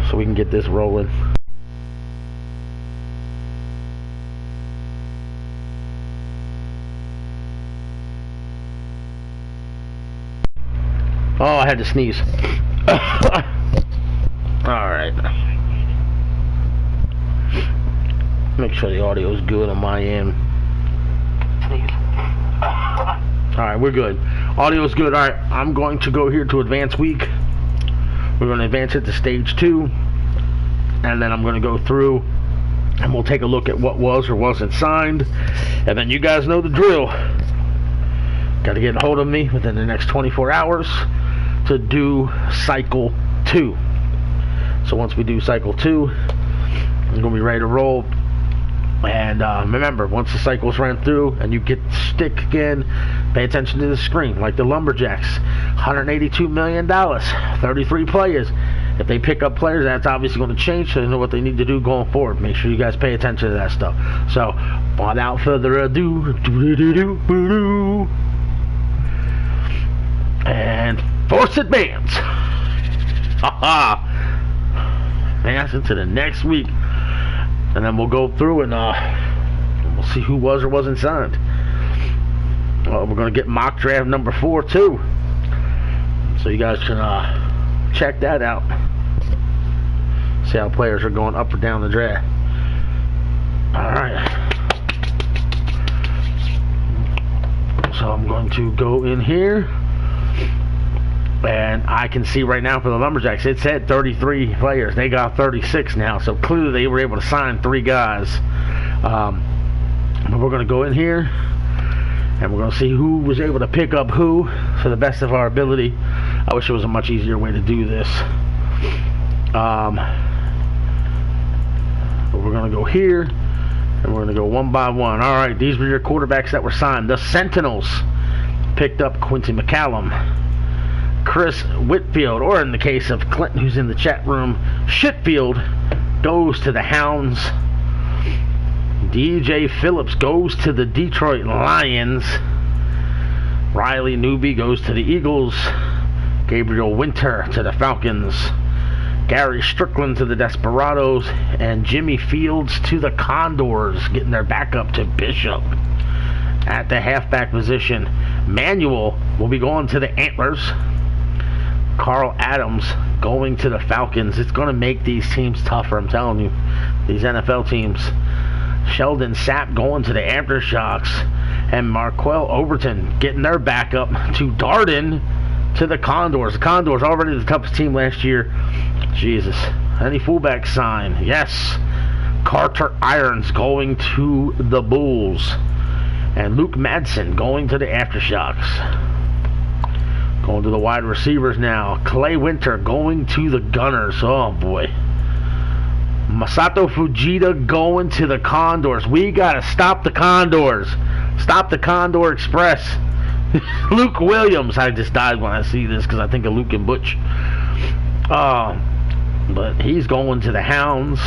so we can get this rolling. Oh, I had to sneeze. Alright. Make sure the audio is good on my end. Alright, we're good. Audio is good. Alright, I'm going to go here to Advance Week. We're going to advance it to Stage 2. And then I'm going to go through and we'll take a look at what was or wasn't signed. And then you guys know the drill. Got to get a hold of me within the next 24 hours to do Cycle 2. So once we do Cycle 2, I'm going to be ready to roll. And remember, once the cycle's ran through and you get the stick again, pay attention to the screen. Like the Lumberjacks, $182 million, 33 players. If they pick up players, that's obviously going to change, so they know what they need to do going forward. Make sure you guys pay attention to that stuff. So, without further ado, and Force Advance. Haha. Advance into the next week. And then we'll go through and we'll see who was or wasn't signed. We're going to get mock draft number 4 too. So you guys can check that out. See how players are going up or down the draft. Alright. So I'm going to go in here. And I can see right now for the Lumberjacks, it said 33 players. They got 36 now. So clearly they were able to sign 3 guys. But we're going to go in here. And we're going to see who was able to pick up who to the best of our ability. I wish there was a much easier way to do this. But we're going to go here. And we're going to go one by one. Alright, these were your quarterbacks that were signed. The Sentinels picked up Quincy McCallum. Chris Whitfield, or in the case of Clinton, who's in the chat room, Shitfield goes to the Hounds. DJ Phillips goes to the Detroit Lions. Riley Newby goes to the Eagles. Gabriel Winter to the Falcons. Gary Strickland to the Desperados. And Jimmy Fields to the Condors, getting their backup to Bishop. At the halfback position, Manuel will be going to the Antlers. Carl Adams going to the Falcons. It's going to make these teams tougher, I'm telling you. These NFL teams. Sheldon Sapp going to the Aftershocks. And Marquel Overton getting their backup to Darden to the Condors. The Condors already the toughest team last year. Jesus. Any fullback sign? Yes. Carter Irons going to the Bulls. And Luke Madsen going to the Aftershocks. Going to the wide receivers now. Clay Winter going to the Gunners. Oh, boy. Masato Fujita going to the Condors. We got to stop the Condors. Stop the Condor Express. Luke Williams. I just died when I see this because I think of Luke and Butch. But he's going to the Hounds.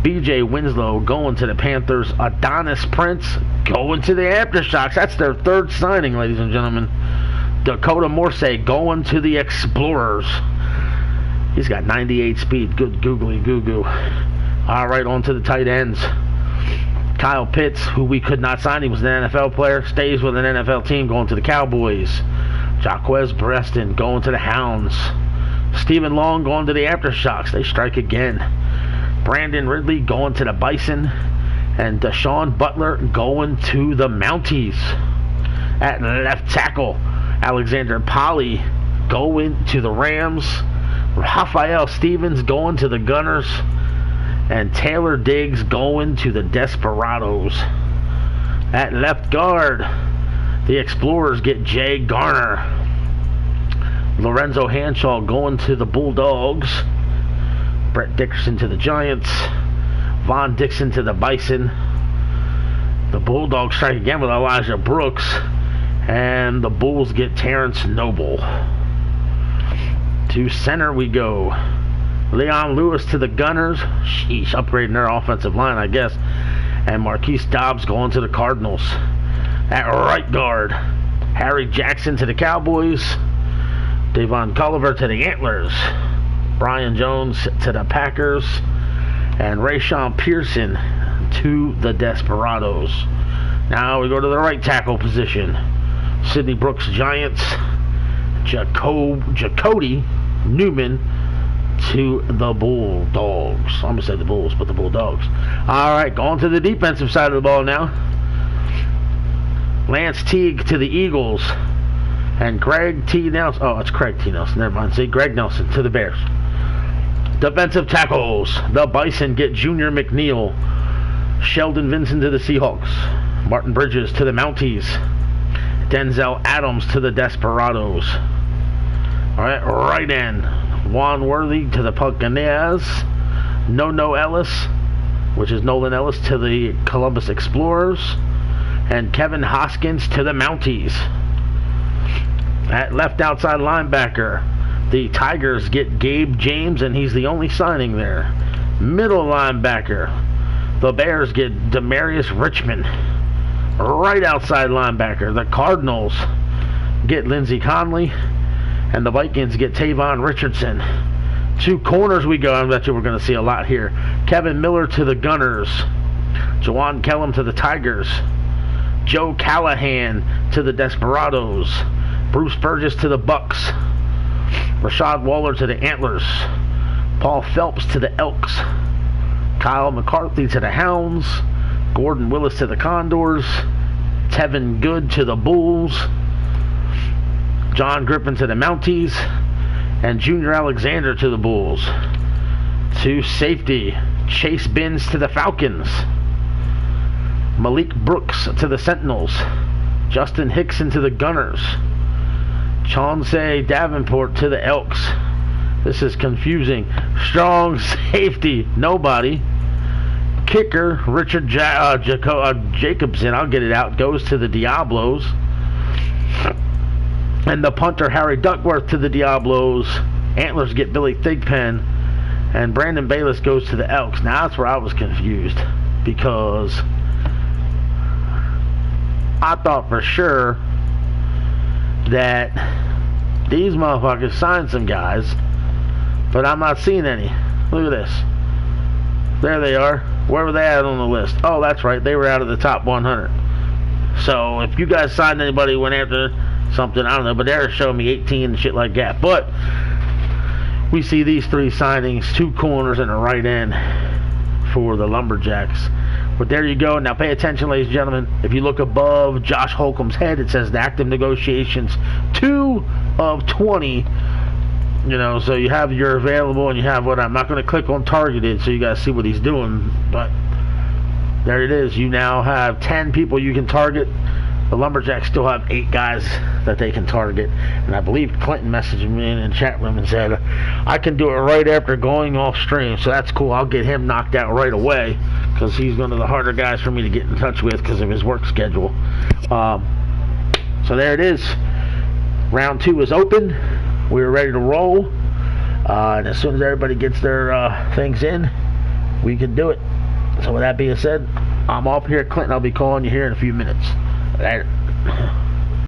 BJ Winslow going to the Panthers. Adonis Prince going to the Aftershocks. That's their 3rd signing, ladies and gentlemen. Dakota Morse going to the Explorers. He's got 98 speed. Good googly goo. Alright, on to the tight ends. Kyle Pitts, who we could not sign. He was an NFL player. Stays with an NFL team going to the Cowboys. Jaquez Preston going to the Hounds. Stephen Long going to the Aftershocks. They strike again. Brandon Ridley going to the Bison. And Deshaun Butler going to the Mounties. At left tackle, Alexander Polly going to the Rams. Raphael Stevens going to the Gunners. And Taylor Diggs going to the Desperados. At left guard, the Explorers get Jay Garner. Lorenzo Hanshaw going to the Bulldogs. Brett Dickerson to the Giants. Von Dixon to the Bison. The Bulldogs strike again with Elijah Brooks. And the Bulls get Terrence Noble. To center we go. Leon Lewis to the Gunners. Sheesh, upgrading their offensive line, I guess. And Marquise Dobbs going to the Cardinals. At right guard, Harry Jackson to the Cowboys. Davon Culliver to the Antlers. Brian Jones to the Packers, and Rayshawn Pearson to the Desperados. Now we go to the right tackle position. Sidney Brooks, Giants. Jacody Newman to the Bulldogs. I'm going to say the Bulls, but the Bulldogs. All right, going to the defensive side of the ball now. Lance Teague to the Eagles. And Greg T. Nelson. Oh, it's Craig T. Nelson. Never mind. See, Greg Nelson to the Bears. Defensive tackles. The Bison get Junior McNeil. Sheldon Vincent to the Seahawks. Martin Bridges to the Mounties. Denzel Adams to the Desperados. All right, right end. Juan Worthy to the Buccaneers. No Ellis, which is Nolan Ellis, to the Columbus Explorers. And Kevin Hoskins to the Mounties. At left outside linebacker, the Tigers get Gabe James, and he's the only signing there. Middle linebacker, the Bears get Demarius Richmond. Right outside linebacker, the Cardinals get Lindsey Conley, and the Vikings get Tavon Richardson. Two corners we go. I bet you we're going to see a lot here. Kevin Miller to the Gunners. Jawan Kellum to the Tigers. Joe Callahan to the Desperados. Bruce Burgess to the Bucks. Rashad Waller to the Antlers. Paul Phelps to the Elks. Kyle McCarthy to the Hounds. Gordon Willis to the Condors. Tevin Good to the Bulls. John Griffin to the Mounties. And Junior Alexander to the Bulls. To safety, Chase Binns to the Falcons. Malik Brooks to the Sentinels. Justin Hickson to the Gunners. Chauncey Davenport to the Elks. This is confusing. Strong safety, nobody. Kicker, Richard Jacobson, I'll get it out, goes to the Diablos. And the punter, Harry Duckworth, to the Diablos. Antlers get Billy Thigpen. And Brandon Bayless goes to the Elks. Now that's where I was confused, because I thought for sure that these motherfuckers signed some guys, but I'm not seeing any. Look at this. There they are. Where were they at on the list? Oh, that's right. They were out of the top 100. So if you guys signed anybody, went after something, I don't know, but they're showing me 18 and shit like that. But we see these three signings, two corners and a right end for the Lumberjacks. But there you go. Now pay attention, ladies and gentlemen. If you look above Josh Holcomb's head, it says the active negotiations 2 of 20. You know, so you have your available and you have what I'm not going to click on targeted so you guys see what he's doing. But there it is. You now have 10 people you can target. The Lumberjacks still have 8 guys that they can target. And I believe Clinton messaged me in the chat room and said, I can do it right after going off stream. So that's cool. I'll get him knocked out right away, because he's one of the harder guys for me to get in touch with because of his work schedule. So there it is. Round 2 is open. We're ready to roll. And as soon as everybody gets their things in, we can do it. So with that being said, I'm off here at Clinton. I'll be calling you here in a few minutes. Later.